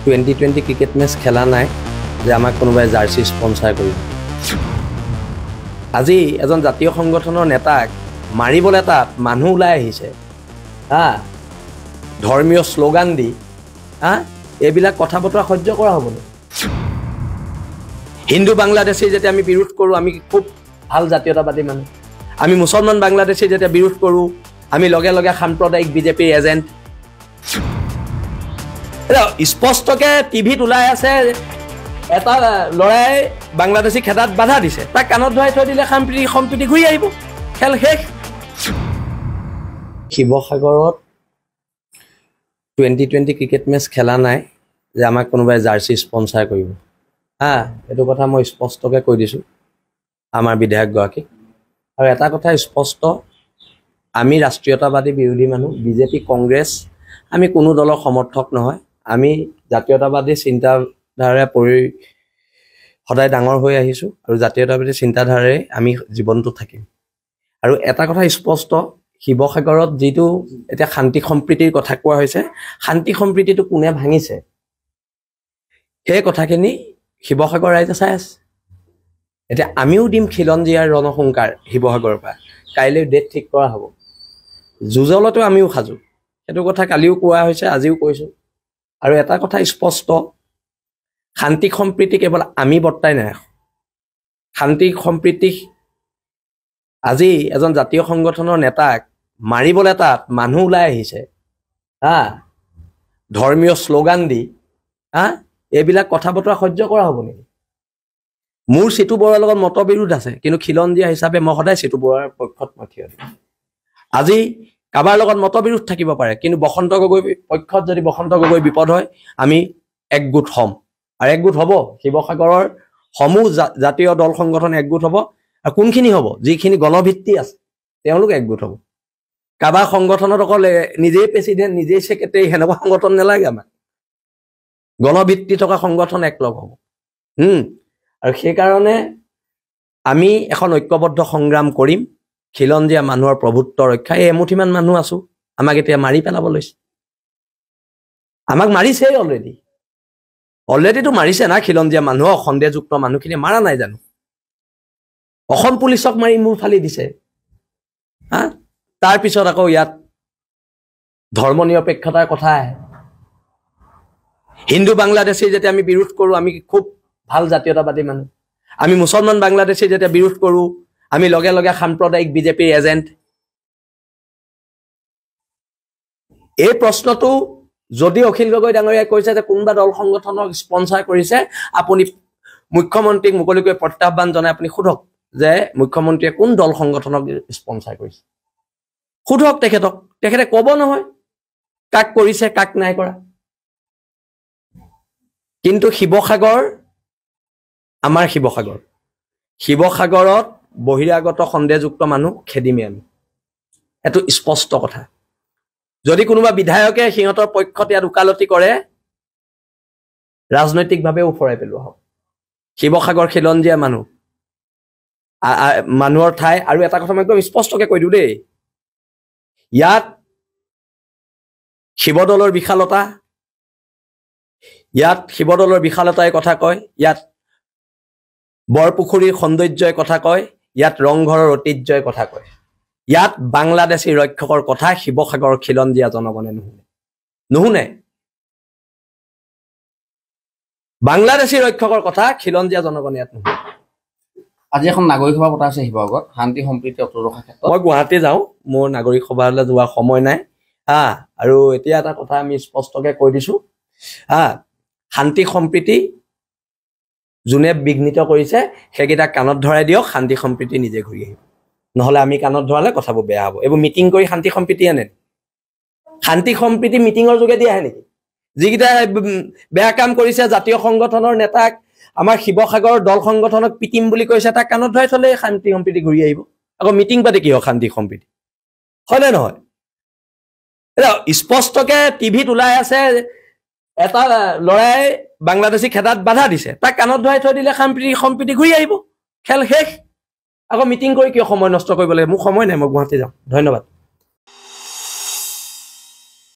2020 cricket match খেলা নাই যে আমাক কোনোবাই জাৰ্চি স্পন্সাৰ কৰিব। আজি এজন জাতীয় সংগঠনৰ নেতাক মাৰিবলৈ তাত মানুহ ওলাই আহিছে, ধৰ্মীয় শ্লোগান দি, এইবিলাক কথা বতৰা সহ্য কৰা হ'ব নে? হিন্দু বাংলাদেশী যেতিয়া আমি বিৰোধ কৰোঁ, আমি খুব ভাল জাতীয়তাবাদী মানুহ। আমি মুছলমান বাংলাদেশী যেতিয়া বিৰোধ কৰোঁ, আমি লগে লগে সাম্প্ৰদায়িক বিজেপিৰ এজেণ্ট। স্পষ্টকৈ টিভিত ওলাই আছে, এটা ল'ৰাই বাংলাদেশী খেদাত বাধা দিছে, তাক কাণত ধৰাই থৈ দিলে সম্প্ৰীতি ঘূৰি আহিব, খেল শেষ। শিৱসাগৰত 2020 ক্ৰিকেট মেচ খেলা নাই যে আমাক কোনোবাই জাৰ্চি স্পন্সাৰ কৰিব। এইটো কথা মই স্পষ্টকৈ কৈ দিছোঁ আমাৰ বিধায়কগৰাকীক। আৰু এটা কথা স্পষ্ট, আমি ৰাষ্ট্ৰীয়তাবাদী বিৰোধী মানুহ, বিজেপি কংগ্ৰেছ আমি কোনো দলৰ সমৰ্থক নহয়। আমি জাতীয়তাবাদী চিন্তাধাৰাৰে সদায় ডাঙৰ হৈ আহিছোঁ আৰু জাতীয়তাবাদী চিন্তাধাৰাৰে আমি জীৱনটো থাকিম। আৰু এটা কথা স্পষ্ট, শিৱসাগৰত যিটো এতিয়া শান্তি সম্প্ৰীতিৰ কথা কোৱা হৈছে, শান্তি সম্প্ৰীতিটো কোনে ভাঙিছে সেই কথাখিনি শিৱসাগৰ ৰাইজে চাই আছে। এতিয়া আমিও দিম খিলঞ্জীয়াৰ ৰণসংকাৰ শিৱসাগৰৰ পৰা। কাইলৈ ডেট ঠিক কৰা হ'ব। যুঁজলতো আমিও সাজু, সেইটো কথা কালিও কোৱা হৈছে, আজিও কৈছোঁ। আৰু এটা কথা স্পষ্ট, শান্তি সম্প্ৰীতি কেৱল আমি বৰ্তাই নাৰাখোঁ। শান্তি সম্প্ৰীতি আজি এজন জাতীয় সংগঠনৰ নেতাক মাৰিবলৈ তাত মানুহ ওলাই আহিছে, ধৰ্মীয় শ্লোগান দি, এইবিলাক কথা বতৰা সহ্য কৰা হ'ব নেকি? মোৰ চিতু বৰুৱাৰ লগত মতবিৰোধ আছে, কিন্তু খিলঞ্জীয়া হিচাপে মই সদায় চিতু বৰুৱাৰ পক্ষত মই থিয় দিম। আজি কাৰোবাৰ লগত মতবিৰোধ থাকিব পাৰে, কিন্তু বসন্ত গগৈ পক্ষত যদি বসন্ত গগৈ বিপদ হয়, আমি একগোট হ'ম। আৰু একগোট হ'ব, শিৱসাগৰৰ সমূহ জাতীয় দল সংগঠন একগোট হ'ব। আৰু কোনখিনি হ'ব? যিখিনি গণভিত্তি আছে তেওঁলোক একগোট হ'ব। কাৰোবাৰ সংগঠনত অকল নিজেই প্ৰেচিডেণ্ট, নিজেই ছেক্ৰেটাৰী, সেনেকুৱা সংগঠন নালাগে আমাক। গণভিত্তি থকা সংগঠন একলগ হ'ব। আৰু সেইকাৰণে আমি এখন ঐক্যবদ্ধ সংগ্ৰাম কৰিম খিলঞ্জীয়া মানুহৰ প্ৰভুত্ব ৰক্ষা। এই এমুঠিমান মানুহ আছোঁ, আমাক এতিয়া মাৰি পেলাব লৈছে। আমাক মাৰিছেই অলৰেডিতো মাৰিছে না। খিলঞ্জীয়া মানুহক সন্দেহযুক্ত মানুহখিনিয়ে মাৰা নাই জানো? অসম পুলিচক মাৰি মূৰ ফালি দিছে। তাৰপিছত আকৌ ইয়াত ধৰ্ম নিৰপেক্ষতাৰ কথা আহে। হিন্দু বাংলাদেশী যেতিয়া আমি বিৰোধ কৰোঁ, আমি খুব ভাল জাতীয়তাবাদী মানুহ। আমি মুছলমান বাংলাদেশী যেতিয়া বিৰোধ কৰোঁ, আমি লগে লগে সাম্প্ৰদায়িক বিজেপিৰ এজেণ্ট। এই প্ৰশ্নটো যদি অখিল গগৈ ডাঙৰীয়াই কৈছে যে কোনোবা দল সংগঠনক স্পন্সাৰ কৰিছে, আপুনি মুখ্যমন্ত্ৰীক মুকলিকৈ প্ৰত্যাহ্বান জনাই আপুনি সোধক যে মুখ্যমন্ত্ৰীয়ে কোন দল সংগঠনক স্পন্সাৰ কৰিছে। সোধক তেখেতক, তেখেতে ক'ব নহয় কাক কৰিছে কাক নাই কৰা। কিন্তু শিৱসাগৰ আমাৰ শিৱসাগৰত বহিৰাগত সন্দেহযুক্ত মানুহ খেদিমে আমি, এইটো স্পষ্ট কথা। যদি কোনোবা বিধায়কে সিহঁতৰ পক্ষত ইয়াত ওকালতি কৰে, ৰাজনৈতিকভাৱে উফৰাই পেলোৱা হ'ব। শিৱসাগৰ খিলঞ্জীয়া মানুহৰ ঠাই। আৰু এটা কথা মই একদম স্পষ্টকৈ কৈ দিওঁ দেই, ইয়াত শিৱদৌলৰ বিশালতাই কথা কয়, ইয়াত বৰপুখুৰীৰ সৌন্দৰ্যই কথা কয়, ইয়াত ৰংঘৰৰ ঐতিহ্যই কথা কয়। ইয়াত বাংলাদেশী ৰক্ষকৰ কথা শিৱসাগৰৰ খিলঞ্জীয়া জনগণে নুশুনে। বাংলাদেশী ৰক্ষকৰ কথা খিলঞ্জীয়া জনগণে ইয়াত নুশুনে। আজি এখন নাগৰিক সভা পতা আছে শিৱসাগৰত, শান্তি সম্প্ৰীতি অটুট ৰখাৰ ক্ষেত্ৰত। মই গুৱাহাটী যাওঁ, মোৰ নাগৰিক সভালৈ যোৱাৰ সময় নাই। আৰু এতিয়া এটা কথা আমি স্পষ্টকৈ কৈ দিছোঁ, শান্তি সম্প্ৰীতি যোনে বিঘ্নিত কৰিছে সেইকেইটাক কাণত ধৰাই দিয়ক, শান্তি সম্প্ৰীতি নিজে ঘূৰি আহিব। নহ'লে আমি কাণত ধৰালে কথাবোৰ বেয়া হ'ব। এইবোৰ মিটিং কৰি শান্তি সম্প্ৰীতি আনে? শান্তি সম্প্ৰীতি মিটিঙৰ যোগেদি আহে নেকি? যিকেইটা বেয়া কাম কৰিছে, জাতীয় সংগঠনৰ নেতাক আমাৰ শিৱসাগৰৰ দল সংগঠনক পিটিম বুলি কৈছে, তাক কাণত ধৰাই থ'লে শান্তি সম্প্ৰীতি ঘূৰি আহিব। আকৌ মিটিং পাতি কি হয় শান্তি সম্প্ৰীতি? হয়নে নহয়? স্পষ্টকৈ টিভিত ওলাই আছে, এটা ল'ৰাই বাংলাদেশী খেদাত বাধা দিছে, তাক কাণত ধৰাই থৈ দিলে সম্প্ৰীতি ঘূৰি আহিব, খেল শেষ। আকৌ মিটিং কৰি কিয় সময় নষ্ট কৰিব লাগে? মোৰ সময় নাই, মই গুৱাহাটী যাওঁ। ধন্যবাদ।